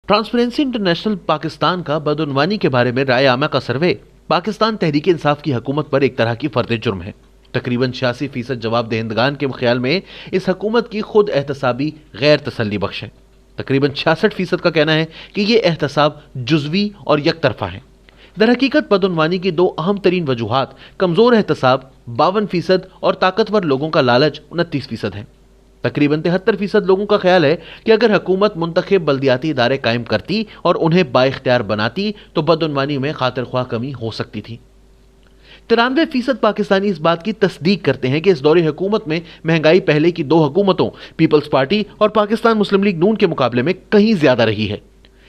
Transparency international Pakistan का बदउनवानी के बारे में राय आमा का सर्वे पाकिस्तान तहरीक इंसाफ की हुकूमत पर एक तरह की फर्द जुर्म है। तकरीबन 86% जवाबदेहिंदगान के ख्याल में इस हुकूमत की खुद एहतसाबी गैर तसल्ली बख्श है। तकरीबन 66% का कहना है कि यह एहतसाब जुज़वी और यकतरफा है। दर हकीकत बदउनवानी की दो अहम तरीन वजूहात कमजोर एहतसाब 52% और ताकतवर लोगों का लालच 29% है। तकरीबन 73% लोगों का ख्याल है कि अगर हुकूमत मुंतखब बल्दियाती इदारे कायम करती और उन्हें बाइख्तियार बनाती तो बदउनवानी में खातिर ख्वाह कमी हो सकती थी। 93% पाकिस्तानी इस बात की तस्दीक करते हैं कि इस दौरे हुकूमत में महंगाई पहले की दो हुकूमतों पीपल्स पार्टी और पाकिस्तान मुस्लिम लीग नून के मुकाबले में कहीं ज्यादा रही है।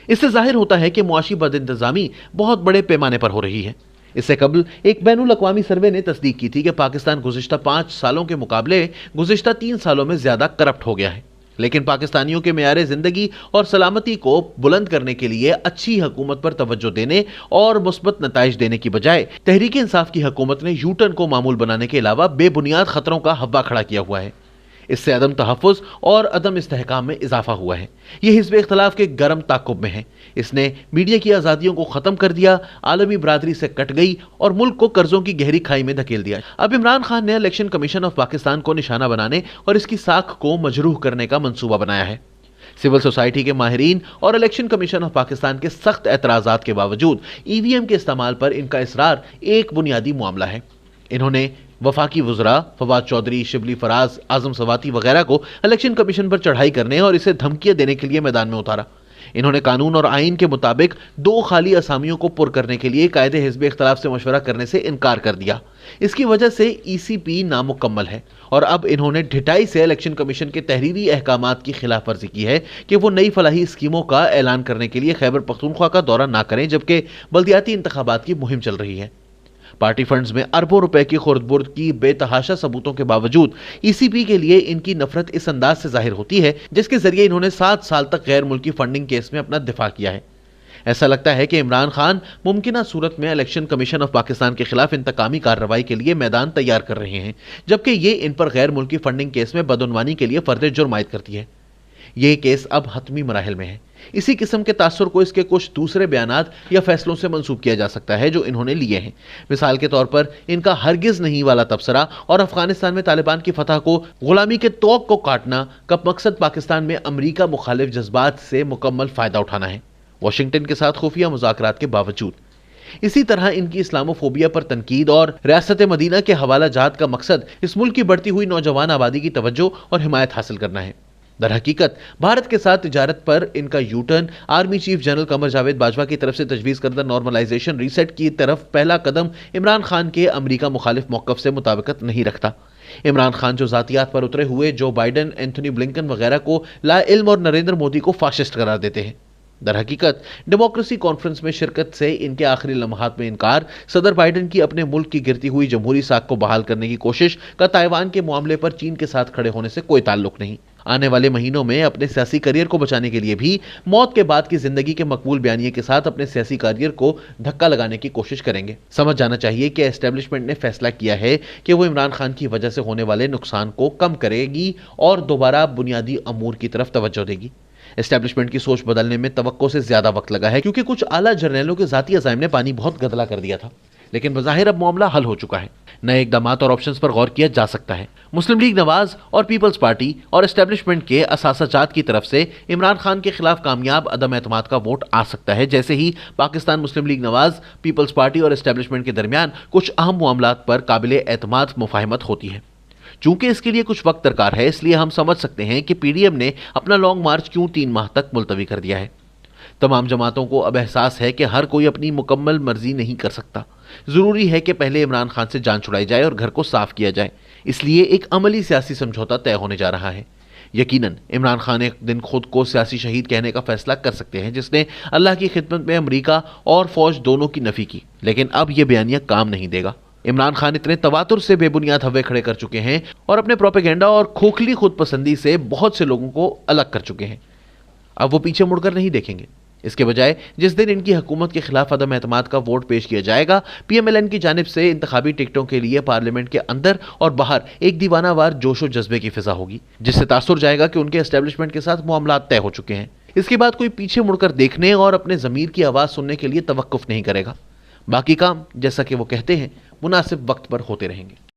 इससे जाहिर होता है कि मुआशी बदइंतजामी बहुत बड़े पैमाने पर हो रही है। इससे कबल एक बैनुल अक़वामी सर्वे ने तस्दीक की थी कि पाकिस्तान गुज़िश्ता 5 सालों के मुकाबले गुज़िश्ता 3 सालों में ज्यादा करप्ट हो गया है। लेकिन पाकिस्तानियों के मेयारे जिंदगी और सलामती को बुलंद करने के लिए अच्छी हुकूमत पर तवज्जो देने और मुस्बत नताइज देने की बजाय तहरीक इंसाफ की हुकूमत ने यू टर्न को मामूल बनाने के अलावा बेबुनियाद खतरों का हव्वा खड़ा किया हुआ है। इससे अदम तहफ़्फ़ुज़ और अदम इस्तेहकाम में इजाफा हुआ है। यह हिज़्ब इख्तिलाफ के गर्म ताक़ुब में है। इसने मीडिया की आज़ादियों को ख़त्म कर दिया, आलमी बरादरी से कट गई और मुल्क को कर्जों की गहरी खाई में धकेल दिया। अब इमरान खान ने इलेक्शन कमीशन ऑफ पाकिस्तान को निशाना बनाने और इसकी साख को मजरूह करने का मंसूबा बनाया है। सिविल सोसाइटी के माहिरीन और इलेक्शन कमीशन ऑफ पाकिस्तान के सख्त एतराज़ात के बावजूद ईवीएम के इस्तेमाल पर इनका इसरार एक बुनियादी मामला है। इन्होंने वफाकी वज़रा फवाद चौधरी, शिबली फराज, आज़म सवाती वगैरह को इलेक्शन कमीशन पर चढ़ाई करने और इसे धमकियां देने के लिए मैदान में उतारा। इन्होंने कानून और आइन के मुताबिक 2 खाली असामियों को पुर करने के लिए कायदे हिज़्ब इख्तिलाफ से मशवरा करने से इनकार कर दिया। इसकी वजह से ईसीपी नामुकम्मल है और अब इन्होंने ढिठाई से इलेक्शन कमीशन के तहरीरी अहकामात की खिलाफ वर्जी की है कि वो नई फलाही स्कीमों का ऐलान करने के लिए खैबर पख्तूनख्वा का दौरा ना करें, जबकि बल्दियाती इंतखाबात की मुहिम चल रही है। पार्टी फंड्स में अरबों रुपए की खुर्द-बुर्द की बेतहाशा सबूतों के बावजूद ईसीपी के लिए इनकी नफरत इस अंदाज से जाहिर होती है जिसके जरिए इन्होंने 7 साल तक गैर मुल्की फंडिंग केस में अपना दिफा किया है। ऐसा लगता है कि इमरान खान मुमकिना सूरत में इलेक्शन कमीशन ऑफ पाकिस्तान के खिलाफ इंतकामी कार्रवाई के लिए मैदान तैयार कर रहे हैं, जबकि ये इन पर गैर मुल्की फंडिंग केस में बदउनवानी के लिए फर्द जुर्म आयद करती है। यह केस अब हतमी मराहिल में है। इसी किस्म के तासुर को इसके कुछ दूसरे बयानात या फैसलों से मंसूब किया जा सकता है जो इन्होंने लिए हैं। मिसाल के तौर पर इनका हरगिज नहीं वाला तबसरा और अफगानिस्तान में तालिबान की फतह को गुलामी के तोक को काटना का मकसद पाकिस्तान में अमरीका मुखालिफ जज्बात से मुकम्मल फायदा उठाना है, वाशिंगटन के साथ खुफिया मुज़ाकरात के बावजूद। इसी तरह इनकी इस्लामोफोबिया पर तनकीद और रियासत मदीना के हवाला जहाद का मकसद इस मुल्क की बढ़ती हुई नौजवान आबादी की तवज्जो और हिमायत हासिल करना है। दर हकीकत भारत के साथ तिजारत पर इनका U turn army chief general Qamar Javed Bajwa की तरफ से तजवीज करदा नॉर्मलाइजेशन रीसेट की तरफ पहला कदम इमरान खान के अमरीका मुखालिफ मौक़िफ़ से मुताबिकत नहीं रखता। इमरान खान जो ज़ातियात पर उतरे हुए जो बाइडन, एंथनी ब्लिंकन वगैरह को लाइल्म और नरेंद्र मोदी को फाशिस्ट करार देते हैं। दर हकीकत डेमोक्रेसी कॉन्फ्रेंस में शिरकत से इनके आखिरी लम्हात में इनकार, सदर बाइडन की अपने मुल्क की गिरती हुई जमहूरी साख को बहाल करने की कोशिश का ताइवान के मामले पर चीन के साथ खड़े होने से कोई ताल्लुक नहीं। आने वाले महीनों में अपने सियासी करियर को बचाने के लिए भी मौत के बाद की जिंदगी के मकबूल बयानिए के साथ अपने सियासी करियर को धक्का लगाने की कोशिश करेंगे। समझ जाना चाहिए कि एस्टेब्लिशमेंट ने फैसला किया है कि वो इमरान खान की वजह से होने वाले नुकसान को कम करेगी और दोबारा बुनियादी अमूर की तरफ तवज्जो देगी। एस्टेब्लिशमेंट की सोच बदलने में तवक्को से ज्यादा वक्त लगा है क्योंकि कुछ आला जर्नैलों के जाती अज़ाइम ने पानी बहुत गदला कर दिया था, लेकिन बज़ाहिर अब मामला हल हो चुका है। नए इक़दामात और ऑप्शंस पर गौर किया जा सकता है। मुस्लिम लीग नवाज और पीपल्स पार्टी और एस्टेब्लिशमेंट के असासाजात की तरफ से इमरान खान के खिलाफ कामयाब अदम एतमाद का वोट आ सकता है, जैसे ही पाकिस्तान मुस्लिम लीग नवाज, पीपल्स पार्टी और एस्टेब्लिशमेंट के दरमियान कुछ अहम मामलात पर काबिल एतमाद मुफाहमत होती है। चूंकि इसके लिए कुछ वक्त दरकार है, इसलिए हम समझ सकते हैं कि पीडीएम ने अपना लॉन्ग मार्च क्यों 3 माह तक मुलतवी कर दिया है। तमाम जमातों को अब एहसास है कि हर कोई अपनी मुकम्मल मर्जी नहीं कर सकता। जरूरी है कि पहले इमरान खान से जान छुड़ाई जाए और घर को साफ किया जाए। इसलिए एक अमली सियासी समझौता तय होने जा रहा है। यकीनन इमरान खान एक दिन खुद को सियासी शहीद कहने का फैसला कर सकते हैं, जिसने अल्लाह की खिदमत में अमरीका और फौज दोनों की नफी की, लेकिन अब यह बयानिया काम नहीं देगा। इमरान खान इतने तवातुर से बेबुनियाद हव्वे खड़े कर चुके हैं और अपने प्रोपेगेंडा और खोखली खुद पसंदी से बहुत से लोगों को अलग कर चुके हैं। अब वो पीछे मुड़कर नहीं देखेंगे। इसके बजाय जिस दिन इनकी हुकूमत के खिलाफ अदम एतमाद का वोट पेश किया जाएगा, पीएमएलएन की जानिब से इंतखाबी टिकटों के लिए पार्लियामेंट के अंदर और बाहर एक दीवानावार जोश और जज्बे की फिजा होगी, जिससे तासुर जाएगा कि उनके एस्टेब्लिशमेंट के साथ मामलात तय हो चुके हैं। इसके बाद कोई पीछे मुड़कर देखने और अपने ज़मीर की आवाज़ सुनने के लिए तवक्कुफ नहीं करेगा। बाकी काम, जैसा कि वो कहते हैं, मुनासिब वक्त पर होते रहेंगे।